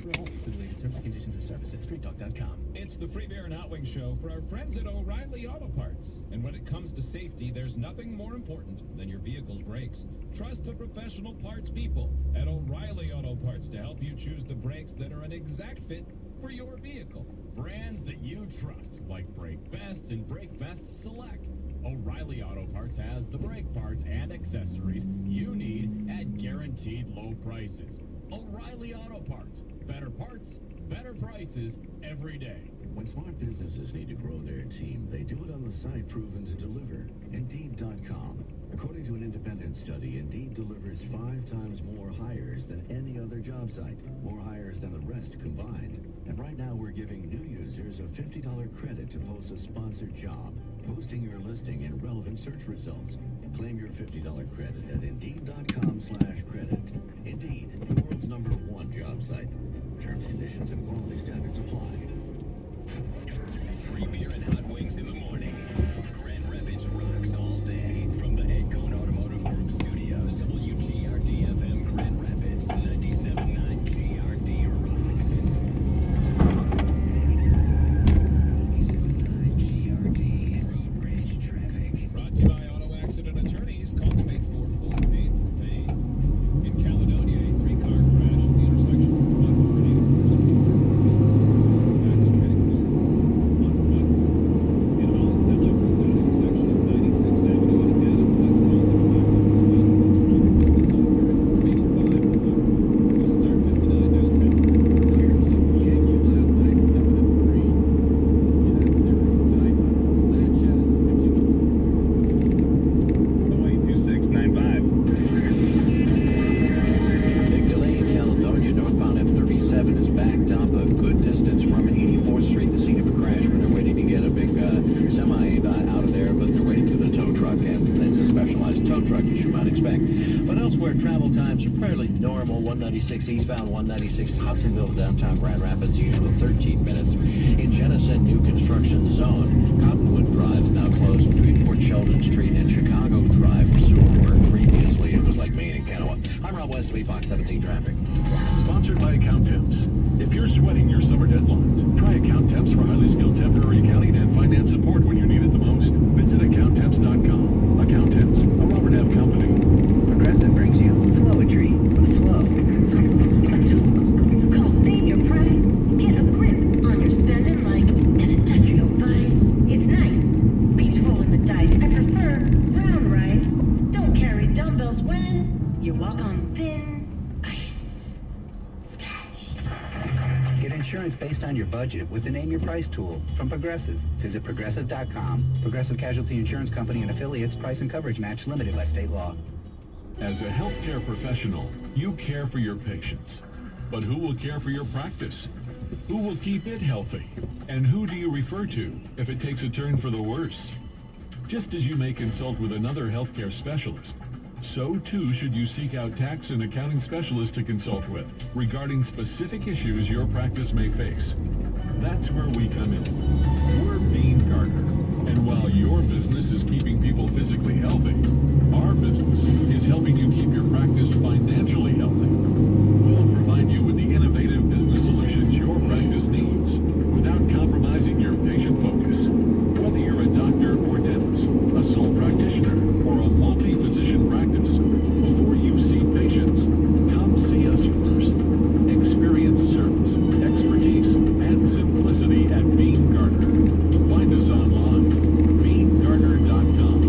See the latest terms and conditions of service at streettalk.com. It's the Free Beer and Hot Wing Show for our friends at O'Reilly Auto Parts. And when it comes to safety, there's nothing more important than your vehicle's brakes. Trust the professional parts people at O'Reilly Auto Parts to help you choose the brakes that are an exact fit for your vehicle. Brands that you trust, like Brake Best and Brake Best Select. O'Reilly Auto Parts has the brake parts and accessories you need at guaranteed low prices. O'Reilly Auto Parts. Better parts, better prices every day. When smart businesses need to grow their team, they do it on the site proven to deliver, Indeed.com. According to an independent study, Indeed delivers 5 times more hires than any other job site, more hires than the rest combined. And right now we're giving new users a $50 credit to post a sponsored job, posting your listing in relevant search results. Claim your $50 credit at Indeed.com/credit. Indeed, the world's #1 job site. Terms, conditions, and quality standards apply. Free beer and hot wings in the morning. Grand Rapids rocks all day. From the Acorn Automotive Group Studios, WGRD-FM Grand Rapids, 97.9 GRD rocks. 97.9 GRD, road rage traffic. Brought to you by Auto Accident Attorneys. Call them 844-PAID for paid. In Caledonia, a 3-car crash at the intersection of 1 and 81st Street. Eastbound 196 Hudsonville to downtown Grand Rapids, usual 13 minutes. In Jenison, new construction zone. Cottonwood Drive is now closed between Port Sheldon Street and Chicago Drive for sewer work. Previously, it was like Maine and Kanawha. I'm Rob Wesley, Fox 17 Traffic. Sponsored by Account Temps. If you're sweating your summer deadlines, try Account Temps for highly skilled temporary accounting and finance support when you need it the most. Visit AccountTemps.com. Account Temps, a Robert F. company. Progressive brings you Flowetry with Flow. A tool called Name Your Price. Get a grip on your spending like an industrial vice. It's nice. Beats rolling the dice. I prefer brown rice. Don't carry dumbbells when you walk on thin ice. Splash. Get insurance based on your budget with the Name Your Price tool from Progressive. Visit Progressive.com. Progressive Casualty Insurance Company and affiliates. Price and coverage match limited by state law. As a healthcare professional, you care for your patients. But who will care for your practice? Who will keep it healthy? And who do you refer to if it takes a turn for the worse? Just as you may consult with another healthcare specialist, so too should you seek out tax and accounting specialists to consult with regarding specific issues your practice may face. That's where we come in. We're Bean Gardner. And while your business is keeping people physically healthy, our business is helping you keep your practice financially healthy. We'll provide you with the innovative business solutions your practice needs without compromising your patient focus. Whether you're a doctor or dentist, a sole practitioner, or a multi-physician practice, before you see patients, come see us first. Experience service, expertise, and simplicity at Bean Gardner. Find us online, BeanGardner.com.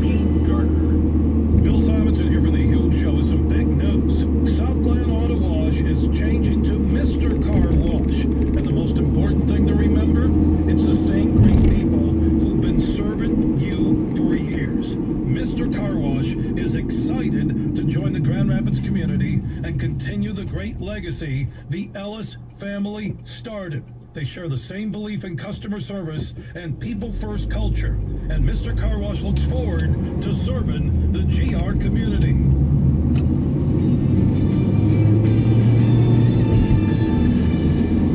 Bean Gardner. Bill Simonson here for the Huge Show with some big news. Southland Auto Wash is changing to Mr. Car Wash. And the most important thing to remember, it's the same great people who've been serving you for years. Mr. Car Wash is excited to join the Grand Rapids community and continue the great legacy the Ellis family started. They share the same belief in customer service and people-first culture. And Mr. Car Wash looks forward to serving the GR community.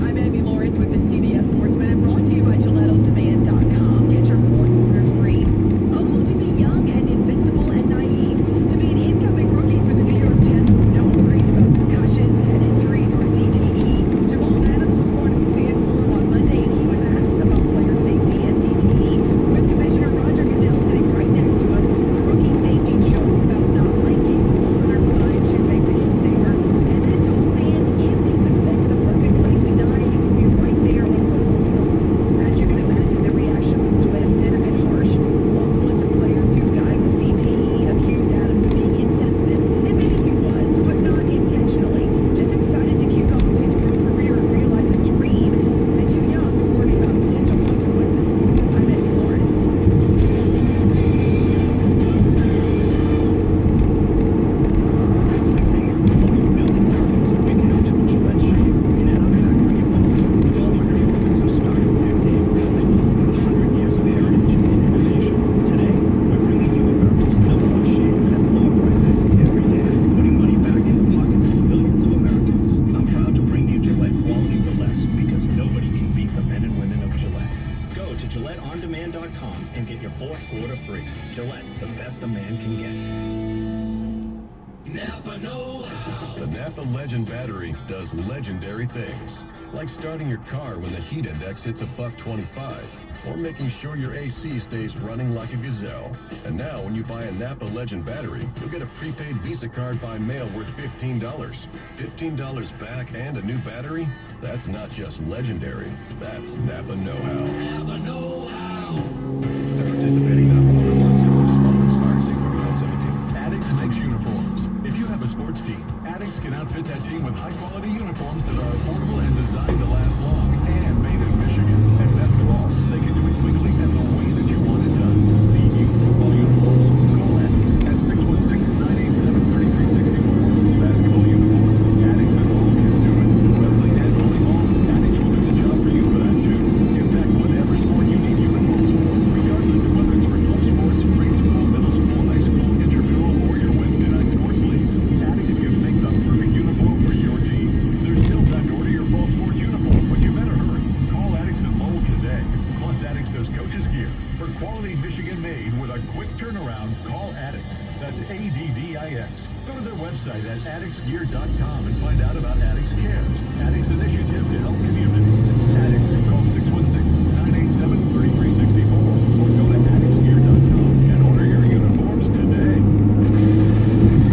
I'm Amy Lawrence with the CBS Sports Minute, brought to you by GilletteOnDemand.com. Get your fourth quarter free. Oh, to be young and invincible and naive, to be an incoming rookie for the New York Jets with no worries about concussions, head injuries, or CTE. Napa know-how. The Napa Legend battery does legendary things, like starting your car when the heat index hits $1.25, or making sure your AC stays running like a gazelle. And now, when you buy a Napa Legend battery, you'll get a prepaid Visa card by mail worth $15. $15 back and a new battery? That's not just legendary, that's Napa know-how. Napa know-how. The participating Napa Auto stores offer expires 8/31/17. Addicts makes uniforms. If you have a sports team, Addicts can outfit that team with high-quality uniforms that are affordable and designed to last long, and made in Michigan. And best of all, they can do it quickly and the way that you want it done. Need youth football uniforms? Call Addicts at 616-987-3364. Basketball uniforms? Addicts at home can do it. Wrestling and volleyball? Addicts will do the job for you for that too. In fact, whatever sport you need uniforms for, regardless of whether it's for club sports, grade school, middle school, high school, intramural, or your Wednesday night sports leagues, Addicts can make the perfect uniform for your team. There's still time to order your fall sports uniform, but you better hurry. Call Addicts at Lowell today. Plus, Addicts does coaches gear for quality Michigan made with a quick turnaround. Call Addicts. That's ADDIX. Go to their website at addictsgear.com and find out about Addicts Cares, Addicts Initiative to help communities. Addicts, call 616-987-3364 or go to addictsgear.com and order your uniforms today.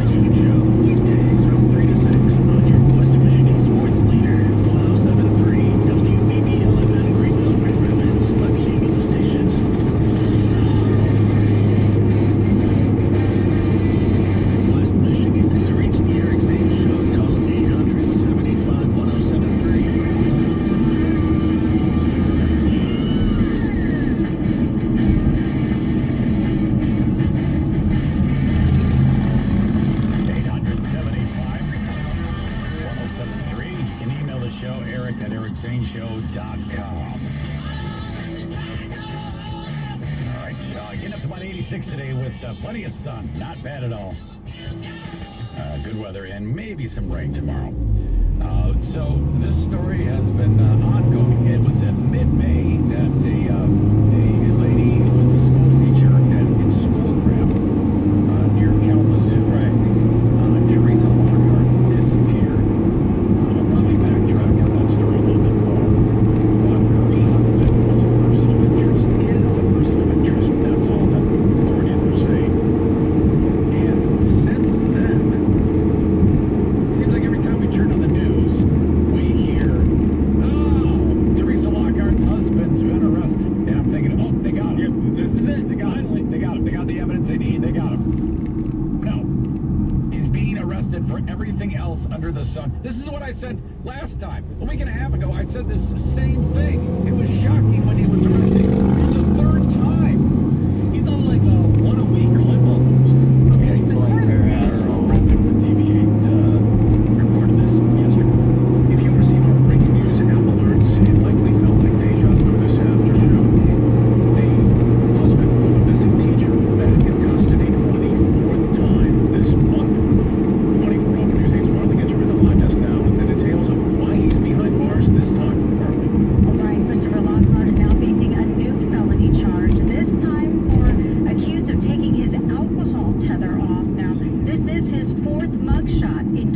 Huge show weekdays from 3 to 6 on your West Michigan sports leader, 1073 WBBLFN Greenville, Grand Rapids, Lexington Station. West Michigan, to reach the Eric Zane Show, call 800-785-1073. You can email the show, eric@ericzaneshow.com. All right, getting up to about 86 today with plenty of sun. Not bad at all. Good weather and maybe some rain tomorrow. So this story has been ongoing. It was in mid-May that a lady who was a school teacher in Schoolcraft near Kalamazoo, right? Teresa Lockhart disappeared. I'll probably backtrack on that story a little bit more. But her husband was a person of interest, is a person of interest. That's all that authorities are saying. And since then, it seems like every time we turn on the news, we hear, oh, Teresa Lockhart's husband's been arrested. And I'm thinking, oh, they got him. Yeah, this is it. They got him. They got him. They got the evidence they need. They got him. No. He's being arrested for everything else under the sun. This is what I said last time. A week and a half ago, I said this same thing. It was shocking when he was arrested for the third time. He's on like a one-a-week clip almost. Okay, it's incredible. TV8 recorded this yesterday. If you receive our breaking news Apple alerts, it likely felt like deja vu this afternoon. The husband of a missing teacher back in custody for the fourth time this month. 24 Open News 8's Marley gets you at the live desk now with the details of why he's behind bars this time. Marley. All right, Christopher Lockhart is now facing a new felony charge, this time for accused of taking his alcohol tether off. Now, this is his fourth mugshot in